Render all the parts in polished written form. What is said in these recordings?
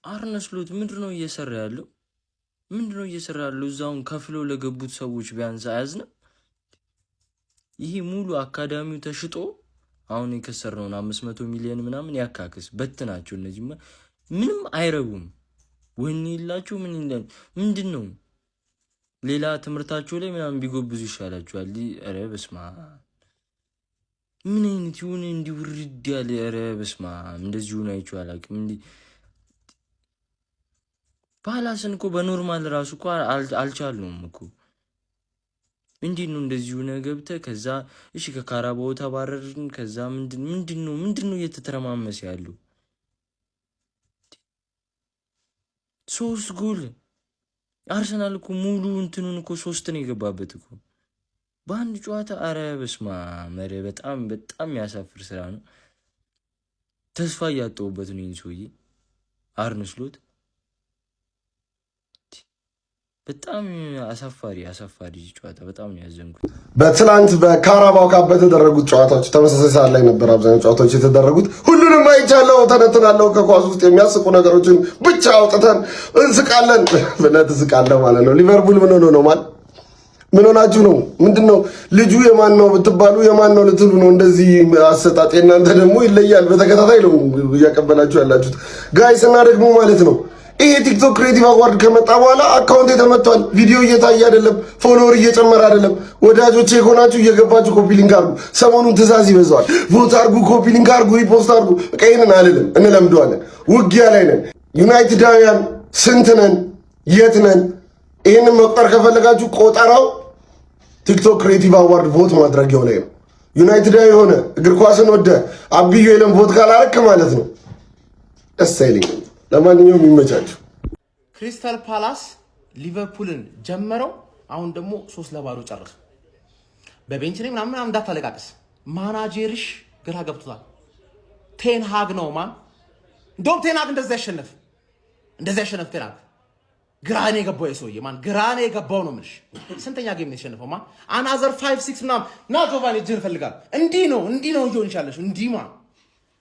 አርነ ስሎት ምንድነው እየሰራ ያለው? ምንድነው እየሰራ ያለው? እዛውን ከፍለው ለገቡት ሰዎች ቢያንስ አያዝንም? ይሄ ሙሉ አካዳሚው ተሽጦ አሁን የከሰርነውን 500 ሚሊዮን ምናምን ያካክስ በትናቸው። እነዚህ ምንም አይረቡም። ወኔ ይላችሁ ምንድነው? ሌላ ትምህርታቸው ላይ ምናምን ቢጎብዙ ይሻላችኋል። ኧረ በስመ አብ ምን አይነት ይሁን እንዲውርድ ያለ ኧረ በስመ አብ እንደዚህ ሆነ አይቼው አላውቅም። ፓላስን እኮ በኖርማል ራሱ እኮ አልቻልነውም እኮ። እንዴት ነው እንደዚህ ሆነ ገብተህ ከዛ እሺ ከካራባው ተባረርን። ከዛ ምንድነው እየተተረማመሰ ያለው? 3 ጎል አርሰናል እኮ ሙሉ እንትኑን እኮ 3 ነው የገባበት እኮ በአንድ ጨዋታ። አረ በስማ መረ በጣም የሚያሳፍር ስራ ነው። ተስፋ እያጣሁበት ነው ይህን ሰውዬ አርነ ስሎት። በጣም አሳፋሪ ጨዋታ። በጣም ነው ያዘንኩት። በትላንት በካራባው ካፕ በተደረጉት ጨዋታዎች ተመሳሳይ ሰዓት ላይ ነበር አብዛኛው ጨዋታዎች የተደረጉት። ሁሉንም አይቻለሁ፣ ተነትናለሁ። ከኳስ ውስጥ የሚያስቁ ነገሮችን ብቻ አውጥተን እንስቃለን ብለህ ትስቃለህ ማለት ነው። ሊቨርፑል ምን ሆኖ ነው ምን ሆናችሁ ነው? ምንድነው? ልጁ የማን ነው ብትባሉ የማን ነው ልትሉ ነው? እንደዚህ አሰጣጤ እናንተ ደግሞ ይለያል። በተከታታይ ነው እያቀበላችሁ ያላችሁት ጋይስ። እና ደግሞ ማለት ነው ይሄ ቲክቶክ ክሬቲቭ አዋርድ ከመጣ በኋላ አካውንት ተመቷል። ቪዲዮ እየታየ አይደለም፣ ፎሎወር እየጨመረ አይደለም። ወዳጆቼ የሆናችሁ እየገባችሁ ኮፒ ሊንክ አድርጉ። ሰሞኑን ትእዛዝ ይበዛዋል። ቮት አድርጉ፣ ኮፒ ሊንክ አድርጉ፣ ሪፖስት አድርጉ። በቃ ይሄንን አልልም፣ እንለምደዋለን። ውጊያ ላይ ነን። ዩናይትዳውያን ስንት ነን? የት ነን? ይሄንን መቁጠር ከፈለጋችሁ ቆጠራው ቲክቶክ ክሬቲቭ አዋርድ ቮት ማድረጊያው ላይ ነው። ዩናይትዳዊ የሆነ እግር ኳስን ወደ አብዩ የለም ቮት ካላረክ ማለት ነው ደስ አይለኝም። ለማንኛውም ይመቻችሁ። ክሪስታል ፓላስ ሊቨርፑልን ጀመረው። አሁን ደግሞ 3-0 ጨረሱ። በቤንች ላይ ምናምን እንዳታለቃቅስ። ማናጀርሽ ግራ ገብቶታል። ቴንሃግ ነው ማን እንደውም ቴንሃግ እንደዚህ ያሸነፍ ቴንሃግ ግራኔ የገባው የሰውዬ ማን ግራኔ የገባው ነው ምንሽ። ስንተኛ ጌም ነው የተሸነፈው ማን? አናዘር 5-6 ምናምን ና ጆቫኒ እጅህን ፈልጋል። እንዲህ ነው እየሆን ይቻለሽ። እንዲህ ማን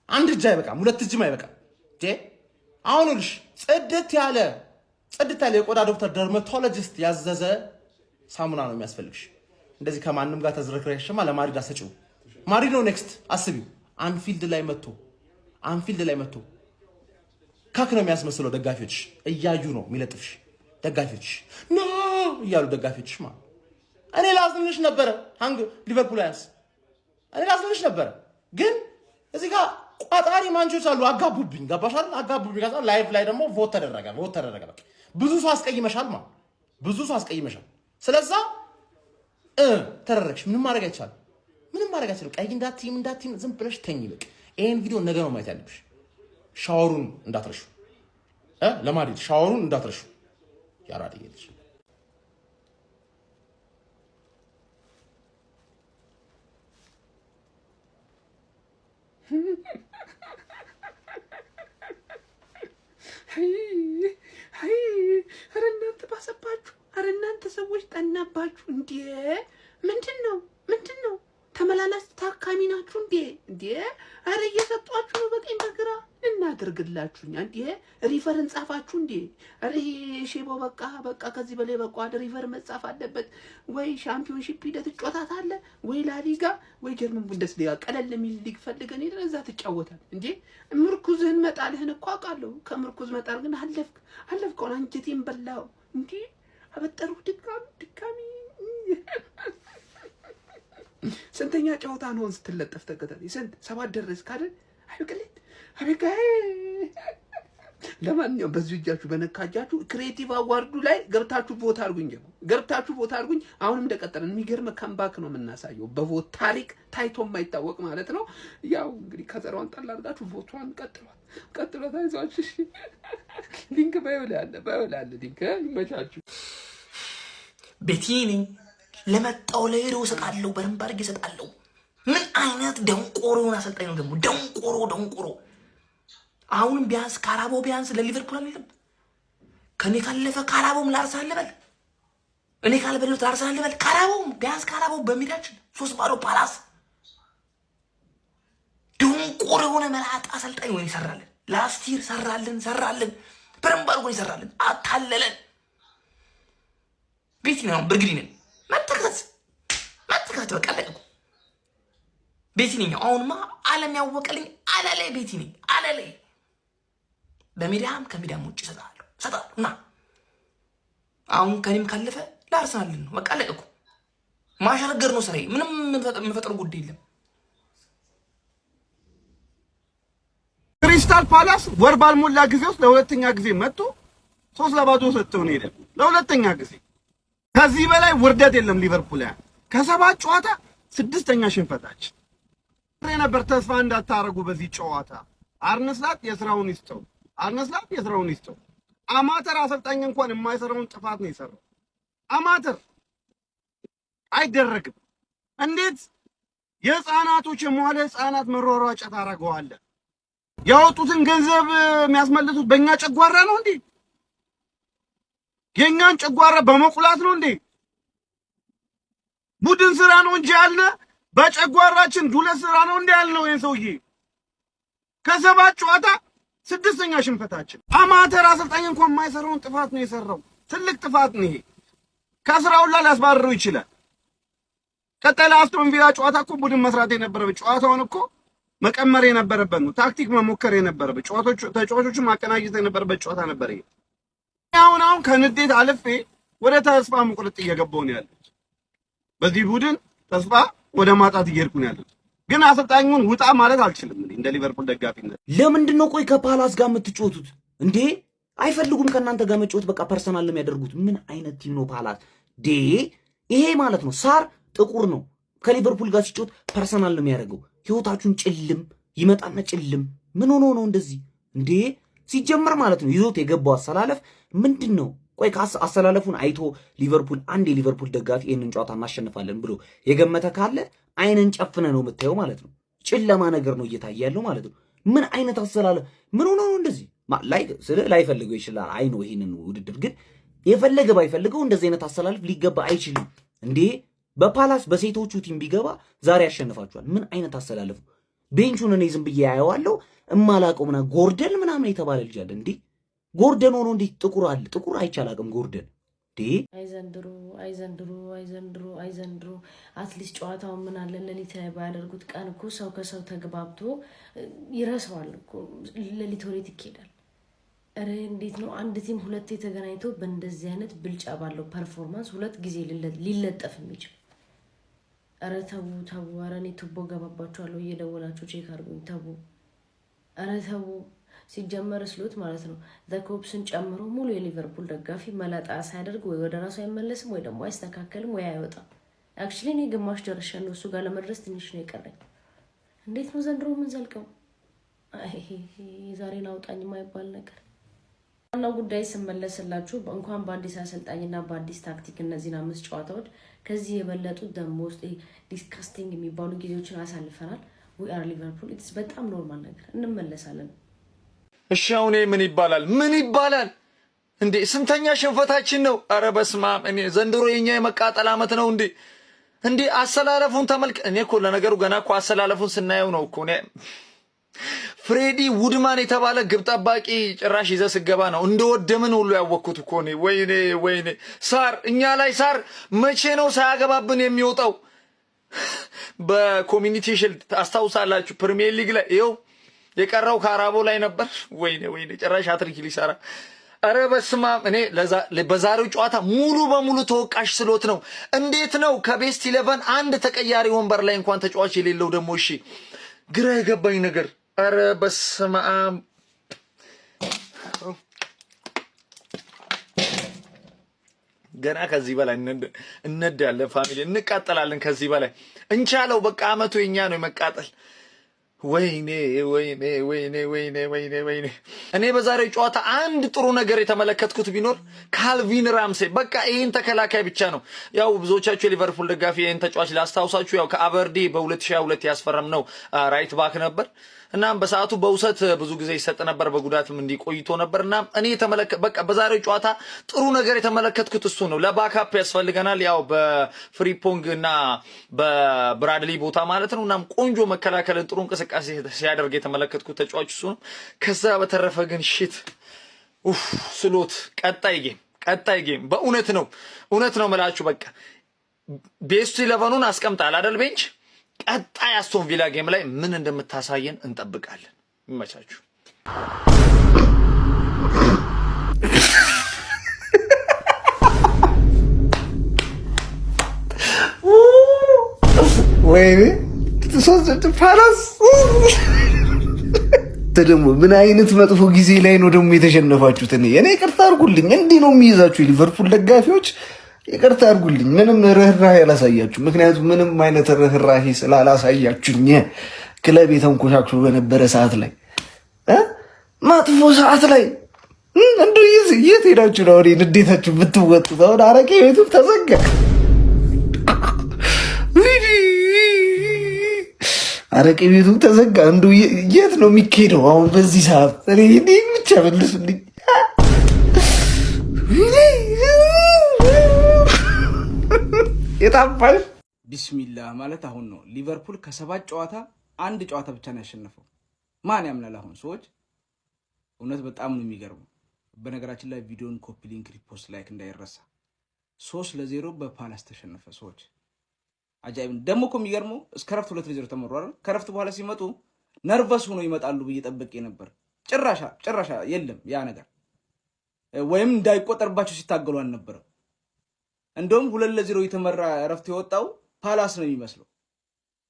አንድ እጅ አይበቃም፣ 2 እጅም አይበቃም። አሁን ልሽ ጽድት ያለ የቆዳ ዶክተር ደርማቶሎጂስት ያዘዘ ሳሙና ነው የሚያስፈልግሽ። እንደዚህ ከማንም ጋር ተዝረክረሽማ ለማድሪድ አሰጪው። ማድሪድ ነው ኔክስት አስቢው። አንፊልድ ላይ መጥቶ ካክ ነው የሚያስመስለው። ደጋፊዎች እያዩ ነው የሚለጥፍሽ። ደጋፊዎች ኖ እያሉ ደጋፊዎች ማለት እኔ ላዝንልሽ ነበረ። ሃንግ ሊቨርፑላንስ እኔ ላዝንልሽ ነበረ፣ ግን እዚህ ጋር ቋጣሪ ማንቾች አሉ። አጋቡብኝ። ገባሽ አይደል? አጋቡብኝ። ከዛ ላይቭ ላይ ደግሞ ቮት ተደረገ። በቃ ብዙ ሰው አስቀይመሻል ማለት ብዙ ሰው አስቀይመሻል። ስለዛ ተደረግሽ። ምንም ማድረግ አይቻልም። ቀይ እንዳትይም ዝም ብለሽ ተኝ። በቃ ይሄን ቪዲዮ ነገ ነው ማየት ያለብሽ። ሻወሩን እንዳትረሹ፣ ለማድሪድ ሻወሩን እንዳትረሹ። ያራድ ይልሽ ኧረ እናንተ ባሰባችሁ። ኧረ እናንተ ሰዎች ጠናባችሁ እንዴ! ምንድን ነው? ተመላላስ ታካሚ ናችሁ እንዴ? ኧረ እየሰጧችሁ ነው በቀኝ በግራ። እናደርግላችሁኛ እንዴ? ሪፈር እንጻፋችሁ እንዴ? ኧረ ሼባው በቃ ከዚህ በላይ በቃ ሪፈር መጻፍ አለበት። ወይ ሻምፒዮንሺፕ ሂደት ጮታት አለ፣ ወይ ላሊጋ፣ ወይ ጀርመን ቡንደስሊጋ ቀለል የሚል ሊግ ፈልገን ሄደን እዛ ትጫወታል እንዴ? ምርኩዝህን መጣልህን እኮ አውቃለሁ። ከምርኩዝ መጣል ግን አለፍከው። አንጀቴን በላው እንዴ? አበጠሩ ድጋሚ ስንተኛ ጨዋታ ነው ስትለጠፍ ተከታታይ? ስንት 7 ደረስክ አይደል? አቤት ለማንኛውም በዚህ እጃችሁ በነካጃችሁ ክሬቲቭ አዋርዱ ላይ ገብታችሁ ቮት አድርጉኝ። አሁንም እንደቀጠለን የሚገርም ካምባክ ነው የምናሳየው። በቮት ታሪክ ታይቶ የማይታወቅ ማለት ነው። ያው እንግዲህ ከዘራውን ጣል አድርጋችሁ ቮቷን ቀጥሏት። አይዟችሁ። እሺ ሊንክ ባይወላለ ሊንክ ይመቻችሁ። ቤቲኒ ለመጣው ለሄዶ እሰጣለሁ፣ በደንብ አድርጌ እሰጣለሁ። ምን አይነት ደንቆሮ የሆነ አሰልጣኝ ነው ደግሞ! ደንቆሮ። አሁንም ቢያንስ ካራባው ቢያንስ ለሊቨርፑል አይደለም። ከኔ ካለፈ ካራባውም ለአርሰናል ልበል፣ እኔ ካልበሉት ለአርሰናል ልበል። ካራባው በሜዳችን 3-0 ፓላስ። ደንቆሮ የሆነ መላጣ አሰልጣኝ ወይ ሰራልን። ላስት ይር ሰራልን። በደንብ አድርጎ ይሰራልን። አታለለን። ቤቲ ነው ብርግዲ ነን መተካት በቃ ለቀቁ። ቤቲ ነኝ አሁንማ ዓለም ያወቀልኝ አለሌ ቤቲ ነኝ አለሌ። በሚዲያም ከሚዲያም ውጭ እሰጣለሁ እና አሁን ከኔም ካለፈ ለአርሰናል ነው በቃ ለቀቁ። ማሸረገር ነው ስራዬ። ምንም የምፈጥረው ጉዳይ የለም። ክሪስታል ፓላስ ወር ባልሞላ ጊዜ ውስጥ ለሁለተኛ ጊዜ መጥቶ 3-0 ሰጥተውን ሄደ። ለሁለተኛ ጊዜ ከዚህ በላይ ውርደት የለም። ሊቨርፑል ከ7 ጨዋታ 6ኛ ሽንፈታችን ነበር። ተስፋ እንዳታረጉ በዚህ ጨዋታ። አርነ ስላት የስራውን ይስጠው። አማተር አሰልጣኝ እንኳን የማይሰራውን ጥፋት ነው የሰራው። አማተር አይደረግም። እንዴት የህፃናቶች የመዋለ ህፃናት መሯሯጫ ታደርገዋለህ? ያወጡትን ገንዘብ የሚያስመልሱት በእኛ ጨጓራ ነው እንዴ? የኛን ጨጓራ በመቁላት ነው እንዴ? ቡድን ስራ ነው እንጂ ያልነ በጨጓራችን ዱለት ስራ ነው እንዴ ያልነው? ይሄን ሰውዬ ከ7 ጨዋታ 6ኛ ሽንፈታችን። አማተር አሰልጣኝ እንኳን የማይሰራውን ጥፋት ነው የሰራው። ትልቅ ጥፋት ነው ይሄ። ከስራው ላይ ሊያስባርረው ይችላል። ቀጠለ አስቶን ቪላ ጨዋታ እኮ ቡድን መስራት የነበረበት ጨዋታውን እኮ መቀመር የነበረበት ነው። ታክቲክ መሞከር የነበረበት ተጫዋቾችን ማቀናጀት የነበረበት ጨዋታ ነበር ይሄ። አሁን ከንዴት አልፌ ወደ ተስፋ መቁረጥ እየገባሁ ነው ያለሁት። በዚህ ቡድን ተስፋ ወደ ማጣት እየሄድኩ ነው ያለሁት። ግን አሰልጣኙን ውጣ ማለት አልችልም እንደ ሊቨርፑል ደጋፊነት። ለምንድን ነው ቆይ ከፓላስ ጋር የምትጫወቱት እንዴ? አይፈልጉም ከእናንተ ጋር መጫወት፣ በቃ ፐርሰናል የሚያደርጉት። ምን አይነት ቲም ነው ፓላስ ዴ? ይሄ ማለት ነው ሳር ጥቁር ነው። ከሊቨርፑል ጋር ሲጫወት ፐርሰናል ነው የሚያደርገው። ህይወታችሁን ጭልም ይመጣና ጭልም። ምን ሆኖ ነው እንደዚህ እንዴ? ሲጀመር ማለት ነው ይዞት የገባው አሰላለፍ ምንድን ነው? ቆይ አሰላለፉን አይቶ ሊቨርፑል አንድ የሊቨርፑል ደጋፊ ይህንን ጨዋታ እናሸንፋለን ብሎ የገመተ ካለ አይንን ጨፍነ ነው የምታየው ማለት ነው። ጨለማ ነገር ነው እየታየ ያለው ማለት ነው። ምን አይነት አሰላለፍ? ምን ሆኖ ነው እንደዚህ? ላይፈልገው ይችላል። አይ ነው ይሄንን ውድድር ግን የፈለገ ባይፈልገው እንደዚህ አይነት አሰላለፍ ሊገባ አይችልም እንዴ። በፓላስ በሴቶቹ ቲም ቢገባ ዛሬ ያሸንፋቸዋል። ምን አይነት አሰላለፉ? ቤንቹን እኔ ዝም ብዬ ያየዋለሁ እማላቀው ምናምን ጎርደን ምናምን የተባለ ልጅ አለ እንዴ። ጎርደን ሆኖ እንዴ ጥቁር አለ? ጥቁር አይቻላቅም ጎርደን እንዴ። አይዘንድሮ አትሊስት ጨዋታውን ምን አለ ሌሊት ባያደርጉት። ቀን እኮ ሰው ከሰው ተግባብቶ ይረሳዋል እኮ። ሌሊት ወዴት ይኬዳል? ኧረ እንዴት ነው አንድ ቲም ሁለቴ ተገናኝቶ በእንደዚህ አይነት ብልጫ ባለው ፐርፎርማንስ 2 ጊዜ ሊለጠፍ የሚችል? ኧረ ተው። ኧረ እኔ ቱቦ ገባባችኋለሁ። እየደወላችሁ ቼክ አድርጉኝ። ተው። ኧረ ተው። ሲጀመር ስሎት ማለት ነው ዘኮብስን ጨምሮ ሙሉ የሊቨርፑል ደጋፊ መላጣ ሳያደርግ ወይ ወደ ራሱ አይመለስም ወይ ደግሞ አይስተካከልም ወይ አይወጣም። አክቹሊ እኔ ግማሽ ደርሻለሁ። እሱ ጋር ለመድረስ ትንሽ ነው የቀረኝ። እንዴት ነው ዘንድሮ ምን ዘልቀው? ዛሬን አውጣኝ የማይባል ነገር። ዋናው ጉዳይ ስመለስላችሁ እንኳን በአዲስ አሰልጣኝና በአዲስ ታክቲክ እነዚህን 5 ጨዋታዎች ከዚህ የበለጡ ደሞ ውስጥ ዲስካስቲንግ የሚባሉ ጊዜዎችን አሳልፈናል። ዊ አር ሊቨርፑል። ኢትስ በጣም ኖርማል ነገር። እንመለሳለን። እሺ አሁን ምን ይባላል እንዴ? ስንተኛ ሽንፈታችን ነው? አረ በስመ አብ። እኔ ዘንድሮ የኛ የመቃጠል ዓመት ነው እንዴ? አሰላለፉን ተመልክ። እኔ እኮ ለነገሩ ገና እኮ አሰላለፉን ስናየው ነው እኮ ፍሬዲ ውድማን የተባለ ግብ ጠባቂ ጭራሽ ይዘህ ስገባ ነው እንደወደምን ሁሉ ያወቅኩት እኮ እኔ። ወይኔ ሳር፣ እኛ ላይ ሳር መቼ ነው ሳያገባብን የሚወጣው? በኮሚኒቲ ሺልድ አስታውሳላችሁ? ፕሪሚየር ሊግ ላይ ይኸው የቀረው ካራቦ ላይ ነበር። ወይኔ ጭራሽ አትሪክ ሊሰራ። አረ በስመ አብ። እኔ በዛሬው ጨዋታ ሙሉ በሙሉ ተወቃሽ ስሎት ነው። እንዴት ነው ከቤስት 11 አንድ ተቀያሪ ወንበር ላይ እንኳን ተጫዋች የሌለው ደግሞ? እሺ ግራ የገባኝ ነገር። አረ በስመ አብ። ገና ከዚህ በላይ እንነዳለን ፋሚሊ፣ እንቃጠላለን። ከዚህ በላይ እንቻለው። በቃ አመቱ የኛ ነው የመቃጠል። ወይኔ እኔ በዛሬው ጨዋታ አንድ ጥሩ ነገር የተመለከትኩት ቢኖር ካልቪን ራምሴ። በቃ ይሄን ተከላካይ ብቻ ነው። ያው ብዙዎቻችሁ የሊቨርፑል ደጋፊ ይሄን ተጫዋች ላስታውሳችሁ፣ ያው ከአበርዲ በ2022 ያስፈረምነው ራይት ባክ ነበር። እናም በሰዓቱ በውሰት ብዙ ጊዜ ይሰጥ ነበር፣ በጉዳትም እንዲቆይቶ ነበር። እናም እኔ በቃ በዛሬው ጨዋታ ጥሩ ነገር የተመለከትኩት እሱ ነው። ለባካፕ ያስፈልገናል፣ ያው በፍሪፖንግ እና በብራድሊ ቦታ ማለት ነው። እናም ቆንጆ መከላከልን ጥሩ እንቅስቃሴ ሲያደርግ የተመለከትኩት ተጫዋች እሱ ነው። ከዛ በተረፈ ግን ሽት ስሎት ቀጣይ ጌም በእውነት ነው መላችሁ። በቃ ቤስት 11ን አስቀምጣል አይደል ቤንች። ቀጣይ አስቶን ቪላ ጌም ላይ ምን እንደምታሳየን እንጠብቃለን። ይመቻችሁ። ወይኔ ፓላስ ደግሞ ምን አይነት መጥፎ ጊዜ ላይ ነው ደግሞ የተሸነፋችሁት? እኔ ይቅርታ አድርጉልኝ፣ እንዲህ ነው የሚይዛችሁ የሊቨርፑል ደጋፊዎች፣ ይቅርታ አድርጉልኝ። ምንም ርህራሄ አላሳያችሁ። ምክንያቱም ምንም አይነት ርህራሄ ስላላሳያችሁኝ ክለብ የተንኮሻክሾ በነበረ ሰዓት ላይ መጥፎ ሰዓት ላይ እንደው የት ሄዳችሁ ነው ንዴታችሁ ብትወጡት? አሁን አረቄ ቤቱም ተዘጋ። አረቄ ቤቱ ተዘጋ። እንደው የት ነው የሚካሄደው አሁን በዚህ ሰዓት? እኔ ብቻ መልሱልኝ። የታባል ቢስሚላህ ማለት አሁን ነው። ሊቨርፑል ከ7 ጨዋታ 1 ጨዋታ ብቻ ነው ያሸነፈው። ማን ያምናል? አሁን ሰዎች እውነት በጣም ነው የሚገርመው። በነገራችን ላይ ቪዲዮን ኮፒ ሊንክ፣ ሪፖስት፣ ላይክ እንዳይረሳ። 3-0 በፓላስ ተሸነፈ። ሰዎች አጃይብ። ደግሞ እኮ የሚገርመው እስከ ረፍት 2-0 ተመሩ አይደል? ከረፍት በኋላ ሲመጡ ነርቨስ ሆኖ ይመጣሉ ብዬ ጠብቄ ነበር። ጭራሻ የለም ያ ነገር፣ ወይም እንዳይቆጠርባቸው ሲታገሉ አልነበረም። እንደውም 2-0 የተመራ ረፍት የወጣው ፓላስ ነው የሚመስለው።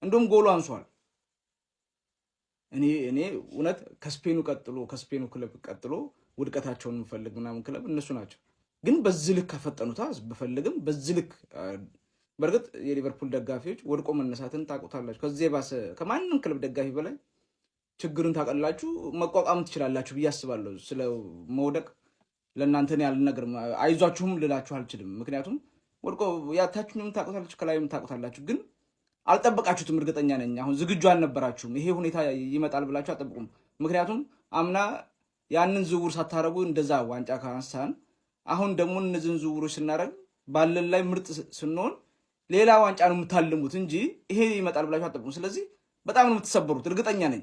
እንደውም ጎሉ አንሷል። እኔ እውነት ከስፔኑ ክለብ ቀጥሎ ውድቀታቸውን የምፈልግ ምናምን ክለብ እነሱ ናቸው። ግን በዚህ ልክ ከፈጠኑታ ብፈልግም በዚህ ልክ በእርግጥ የሊቨርፑል ደጋፊዎች ወድቆ መነሳትን ታውቁታላችሁ። ከዚህ ባሰ ከማንም ክለብ ደጋፊ በላይ ችግርን ታቀላችሁ መቋቋም ትችላላችሁ ብዬ አስባለሁ። ስለ መውደቅ ለእናንተ ያልነገር አይዟችሁም ልላችሁ አልችልም። ምክንያቱም ወድቆ ያታችሁም ታውቁታላችሁ፣ ከላይም ታውቁታላችሁ። ግን አልጠበቃችሁትም፣ እርግጠኛ ነኝ። አሁን ዝግጁ አልነበራችሁም። ይሄ ሁኔታ ይመጣል ብላችሁ አጠብቁም። ምክንያቱም አምና ያንን ዝውውር ሳታረጉ እንደዛ ዋንጫ ካንሳን፣ አሁን ደግሞ እነዚህን ዝውውሮች ስናደርግ ባለን ላይ ምርጥ ስንሆን ሌላ ዋንጫ ነው የምታልሙት እንጂ ይሄ ይመጣል ብላችሁ አጠብቁም። ስለዚህ በጣም ነው የምትሰበሩት፣ እርግጠኛ ነኝ።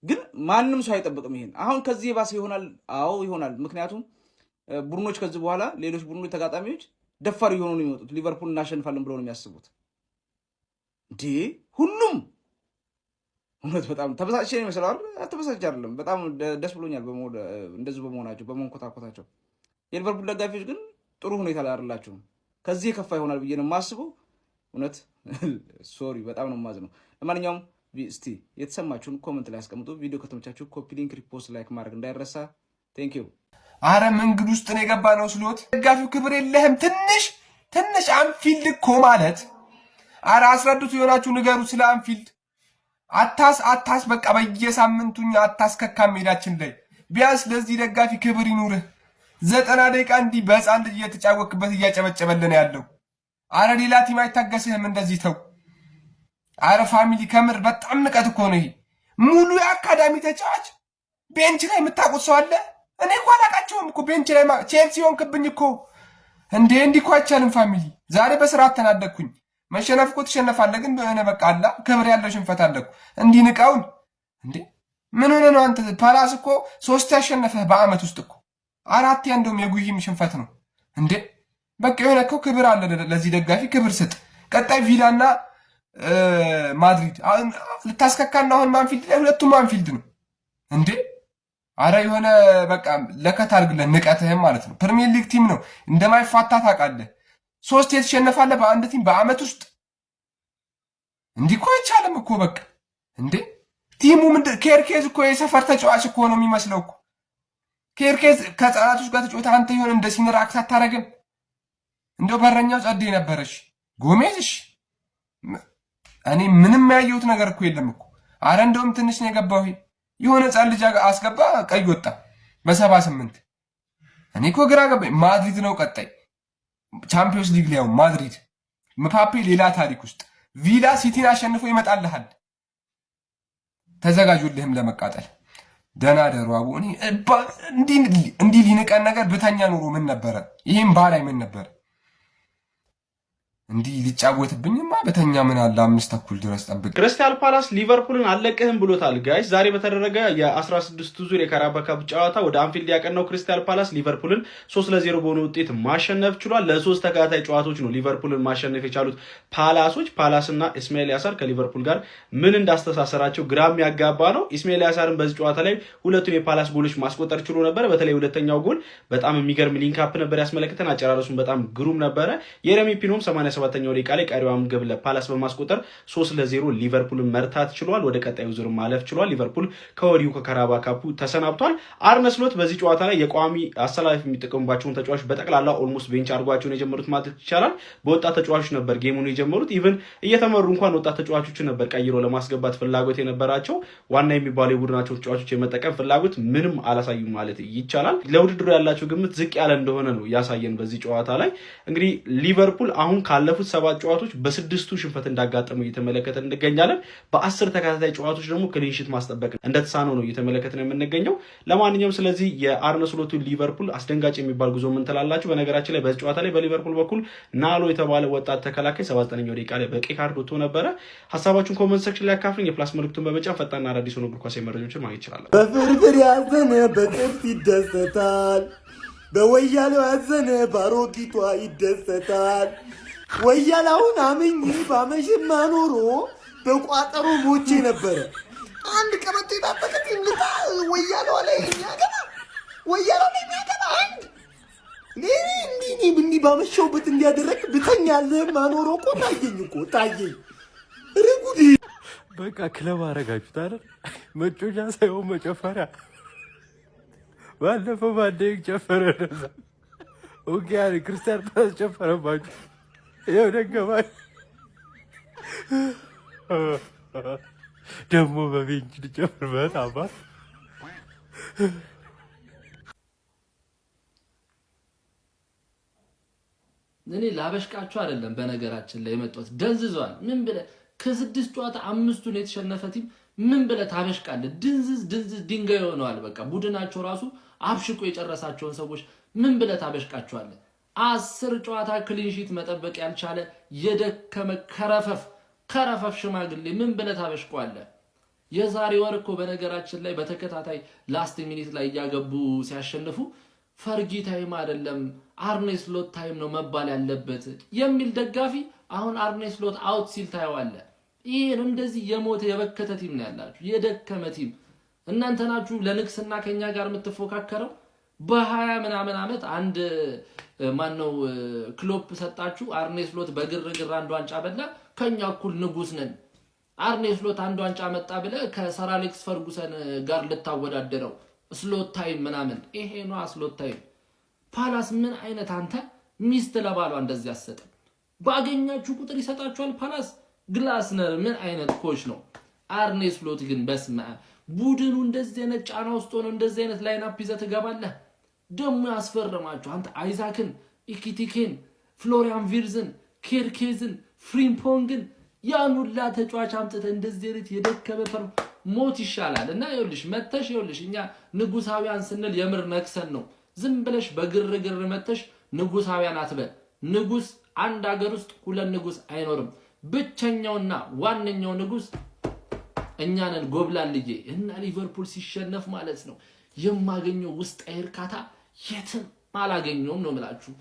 ግን ማንም ሰው አይጠብቅም ይሄን። አሁን ከዚህ የባሰ ይሆናል። አዎ ይሆናል። ምክንያቱም ቡድኖች ከዚህ በኋላ ሌሎች ቡድኖች ተጋጣሚዎች ደፋር እየሆኑ ነው የሚመጡት። ሊቨርፑል እናሸንፋለን ብለው ነው የሚያስቡት። እንዴ ሁሉም እውነት በጣም ተበሳጭ ነው ይመስላል። ተበሳጭ አይደለም፣ በጣም ደስ ብሎኛል እንደዚህ በመሆናቸው በመንኮታኮታቸው። የሊቨርፑል ደጋፊዎች ግን ጥሩ ሁኔታ ላይ አይደላችሁም። ከዚህ የከፋ ይሆናል ብዬ ነው የማስበው። እውነት ሶሪ፣ በጣም ነው የማዝነው። ለማንኛውም እስቲ የተሰማችሁን ኮመንት ላይ አስቀምጡ። ቪዲዮ ከተመቻችሁ ኮፒ ሊንክ፣ ሪፖስት፣ ላይክ ማድረግ እንዳይረሳ። ቴንክ ዩ። አረ መንገድ ውስጥ ነው የገባ ነው ስሎት ደጋፊው ክብር የለህም። ትንሽ አንፊልድ እኮ ማለት አረ አስረዱት፣ የሆናችሁ ንገሩ ስለ አንፊልድ። አታስ በቃ በየሳምንቱኛ አታስከካም ሜዳችን ላይ። ቢያንስ ለዚህ ደጋፊ ክብር ይኑርህ። 90 ደቂቃ እንዲህ በህፃን ልጅ እየተጫወክበት እያጨበጨበልን ያለው። አረ ሌላ ቲም አይታገስህም እንደዚህ ተው። አረ ፋሚሊ ከምር በጣም ንቀት እኮ ነው ይሄ። ሙሉ የአካዳሚ ተጫዋች ቤንች ላይ የምታውቁት ሰው አለ? እኔ እኮ አላውቃቸውም እኮ ቤንች ላይ ቼልሲ ሆንክብኝ እኮ እንዴ! እንዲህ እኮ አይቻልም ፋሚሊ። ዛሬ በስርዓት ተናደድኩኝ። መሸነፍ እኮ ትሸነፋለህ፣ ግን በሆነ በቃ አላ ክብር ያለው ሽንፈት አለኩ። እንዲህ ንቃውን እንዴ! ምን ሆነ ነው አንተ? ፓላስ እኮ 3 ያሸነፈህ በአመት ውስጥ እኮ 4 እንደውም የጉይም ሽንፈት ነው እንዴ! በቃ የሆነ እኮ ክብር አለ። ለዚህ ደጋፊ ክብር ስጥ። ቀጣይ ቪላና ማድሪድ ልታስከካና አሁን ማንፊልድ ላይ ሁለቱም ማንፊልድ ነው እንዴ! አረ የሆነ በቃ ለከት አድርግለን ንቀትህም ማለት ነው። ፕሪሚየር ሊግ ቲም ነው እንደማይፋታ ታውቃለህ። 3 የተሸነፋለህ በአንድ ቲም በአመት ውስጥ። እንዲህ እኮ አይቻልም እኮ በቃ እንዴ! ቲሙ ኬርኬዝ እኮ የሰፈር ተጫዋች እኮ ነው የሚመስለው እኮ። ኬርኬዝ ከህፃናቶች ጋር ተጫወተ። አንተ ይሆን እንደ ሲኒር አክት አታረግም? እንደው በረኛው ጸዴ ነበረሽ ጎሜዝሽ። እኔ ምንም ያየሁት ነገር እኮ የለም እኮ። አረ እንደውም ትንሽ ነው የገባው። የሆነ ህፃን ልጅ አስገባ፣ ቀይ ወጣ በ78። እኔ እኮ ግራ ገባኝ። ማድሪድ ነው ቀጣይ ቻምፒዮንስ ሊግ ላይ ማድሪድ፣ ምፓፔ ሌላ ታሪክ ውስጥ። ቪላ ሲቲን አሸንፎ ይመጣልሃል። ተዘጋጁልህም ለመቃጠል። ደህና ደሩ አቡ። እኔ እንዲህ ሊንቀን ነገር ብተኛ ኑሮ ምን ነበረ? ይሄም ባላይ ምን ነበረ እንዲህ ሊጫወትብኝማ በተኛ ምን አለ 5:30 ድረስ ጠብቅ። ክሪስታል ፓላስ ሊቨርፑልን አለቀህም ብሎታል ጋይስ። ዛሬ በተደረገ የ16ቱ ዙር የካራባኦ ካፕ ጨዋታ ወደ አንፊልድ ያቀናው ክሪስታል ፓላስ ሊቨርፑልን 3-0 በሆነ ውጤት ማሸነፍ ችሏል። ለሶስት ተከታታይ ጨዋታዎች ነው ሊቨርፑልን ማሸነፍ የቻሉት ፓላሶች። ፓላስና ኢስማኤል ያሳር ከሊቨርፑል ጋር ምን እንዳስተሳሰራቸው ግራም ያጋባ ነው። ኢስማኤል ያሳርን በዚህ ጨዋታ ላይ ሁለቱን የፓላስ ጎሎች ማስቆጠር ችሎ ነበር። በተለይ ሁለተኛው ጎል በጣም የሚገርም ሊንክ አፕ ነበር ያስመለከተን። አጨራረሱን በጣም ግሩም ነበረ። የረሚ ፒኖም 87ኛው ደቂቃ ላይ ቀሪዋም ግብ ለፓላስ በማስቆጠር 3-0 ሊቨርፑልን መርታት ችሏል። ወደ ቀጣዩ ዙር ማለፍ ችሏል። ሊቨርፑል ከወዲሁ ከካራባኦ ካፑ ተሰናብቷል። አርነ ስሎት በዚህ ጨዋታ ላይ የቋሚ አሰላለፍ የሚጠቀሙባቸውን ተጫዋቾች በጠቅላላ ኦልሞስት ቤንች አድርጓቸውን የጀመሩት ማለት ይቻላል። በወጣት ተጫዋቾች ነበር ጌሙን የጀመሩት። ኢቭን እየተመሩ እንኳን ወጣት ተጫዋቾችን ነበር ቀይሮ ለማስገባት ፍላጎት የነበራቸው። ዋና የሚባሉ የቡድናቸው ተጫዋቾች የመጠቀም ፍላጎት ምንም አላሳዩም ማለት ይቻላል። ለውድድሩ ያላቸው ግምት ዝቅ ያለ እንደሆነ ነው ያሳየን በዚህ ጨዋታ ላይ። እንግዲህ ሊቨርፑል አሁን ካለፉት 7 ጨዋታዎች በ6ቱ ሽንፈት እንዳጋጠመው እየተመለከተን እንገኛለን። በ10 ተከታታይ ጨዋታዎች ደግሞ ክሊንሺት ማስጠበቅ እንደተሳነው ነው እየተመለከተን የምንገኘው። ለማንኛውም ስለዚህ የአርነ ስሎቱ ሊቨርፑል አስደንጋጭ የሚባል ጉዞ ምን ትላላችሁ? በነገራችን ላይ በዚህ ጨዋታ ላይ በሊቨርፑል በኩል ናሎ የተባለ ወጣት ተከላካይ 79ኛው ደቂቃ ላይ በቀይ ካርድ ወጥቶ ነበረ። ሀሳባችሁን ኮሜንት ሴክሽን ላይ አካፍሉኝ። የፕላስ ምልክቱን በመጫን ፈጣንና አዳዲስ ሆኖ እግር ኳስ መረጃዎችን ማግኘት ይችላል። በፍርፍር ያዘነ በጥርስ ይደሰታል፣ በወያሌው ያዘነ ባሮጊቷ ይደሰታል። ወያላውን አምኜ ባመሽማ ኖሮ በቋጠሮ ሞቼ ነበረ። አንድ ቀበቶ የታጠቀች እንግታ ወያላው ላይ የሚያገባ አንድ እንዲህ ባመሸውበት እንዲያደረግ ብተኛልህም ማኖሮ እኮ ታየኝ። ርጉዲ በቃ ክለብ አረጋችሁት አይደል? መጮቻ ሳይሆን መጨፈሪያ። ባለፈው ባንዴ ጨፈረ ነዛ ኦኬ ክርስቲያን ፓላስ ጨፈረባችሁ። ይኸው ደገማል ደግሞ በቤንች ልጨፍርበት አባት እኔ ላበሽቃችሁ አይደለም። በነገራችን ላይ የመጣሁት ደንዝዟል። ምን ብለህ ከ6 ጨዋታ 5ቱን የተሸነፈ ቲም ምን ብለህ ታበሽቃለህ? ድንዝዝ ድንጋይ ሆነዋል። በቃ ቡድናቸው ራሱ አብሽቆ የጨረሳቸውን ሰዎች ምን ብለህ ታበሽቃቸዋለህ? 10 ጨዋታ ክሊንሺት መጠበቅ ያልቻለ የደከመ ከረፈፍ ሽማግሌ ምን ብለህ ታበሽቀዋለህ? የዛሬ ወር እኮ በነገራችን ላይ በተከታታይ ላስት ሚኒት ላይ እያገቡ ሲያሸንፉ ፈርጊ ታይም አይደለም አርኔ ስሎት ታይም ነው መባል ያለበት የሚል ደጋፊ አሁን አርኔ ስሎት አውት ሲል ታየዋለህ። ይሄን እንደዚህ የሞተ የበከተ ቲም ነው ያላችሁ፣ የደከመ ቲም። እናንተ ናችሁ ለንግስና ከኛ ጋር የምትፎካከረው። በ20 ምናምን ዓመት አንድ ማነው ክሎፕ ሰጣችሁ። አርኔ ስሎት በግርግር አንድ ዋንጫ በላ። ከኛ እኩል ንጉስ ነን። አርኔ ስሎት አንድ ዋንጫ መጣ ብለ ከሰር አሌክስ ፈርጉሰን ጋር ልታወዳደረው ስሎት ታይም ምናምን። ይሄ ነው ስሎት ታይም። ፓላስ ምን አይነት አንተ ሚስት ለባሏ እንደዚህ ያሰጠ ባገኛችሁ ቁጥር ይሰጣችኋል። ፓላስ ግላስነር ምን አይነት ኮች ነው? አርኔ ስሎት ግን በስመ አብ ቡድኑ እንደዚህ አይነት ጫና ውስጥ ሆኖ እንደዚህ አይነት ላይን አፕ ይዘህ ትገባለህ። ደሞ ያስፈረማችሁ አንተ አይዛክን፣ ኢኪቲኬን፣ ፍሎሪያን ቪርዝን፣ ኬርኬዝን፣ ፍሪምፖንግን ያን ሁላ ተጫዋች አምጥተህ እንደዚህ አይነት የደከመ ሞት ይሻላል። እና ይኸውልሽ መተሽ ይኸውልሽ እኛ ንጉሳውያን ስንል የምር ነክሰን ነው። ዝም ብለሽ በግርግር መተሽ ንጉሳውያን አትበል። ንጉስ አንድ ሀገር ውስጥ ሁለት ንጉስ አይኖርም። ብቸኛውና ዋነኛው ንጉስ እኛንን ጎብላልዬ እና ሊቨርፑል ሲሸነፍ ማለት ነው የማገኘው ውስጣዊ እርካታ የትም አላገኘውም ነው የምላችሁ።